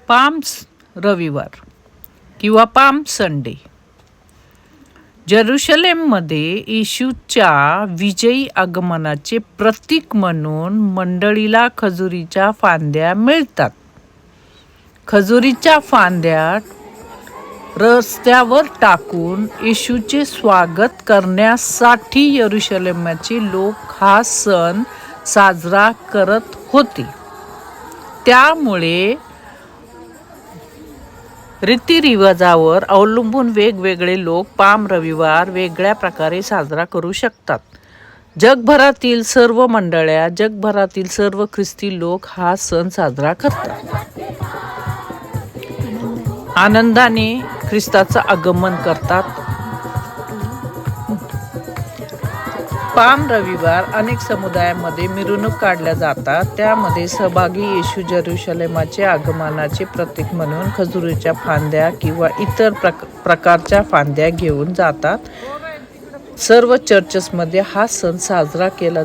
Palms रविवार किंवा palm Sunday जेरुसलेममध्ये येशूच्या विजयी आगमनाचे प्रतीक म्हणून मंडळीला खजुरीच्या फांद्या मिळतात. खजुरीच्या फांद्या रस्त्यावर टाकून येशूचे स्वागत करण्यासाठी येरुशलेमचे लोक हा सण साजरा करत होते. त्यामुळे रीतिरिवाजावर अवलंबून वेगवेगळे लोक पाम रविवार वेगळ्या प्रकारे साजरा करू शकतात. जगभरातील सर्व मंडळ्या, जगभरातील सर्व ख्रिस्ती लोक हा सण साजरा करतात. आनंदाने ख्रिस्ताचं आगमन करतात. पाम रविवार अनेक समुदायामध्ये मिरवणूक काढल्या जातात. त्यामध्ये सहभागी येशू जेरुसलेमाचे आगमनाचे प्रतीक म्हणून खजुरीच्या फांद्या किंवा इतर प्रकारच्या फांद्या घेऊन जातात. सर्व चर्चेसमध्ये हा सण साजरा केला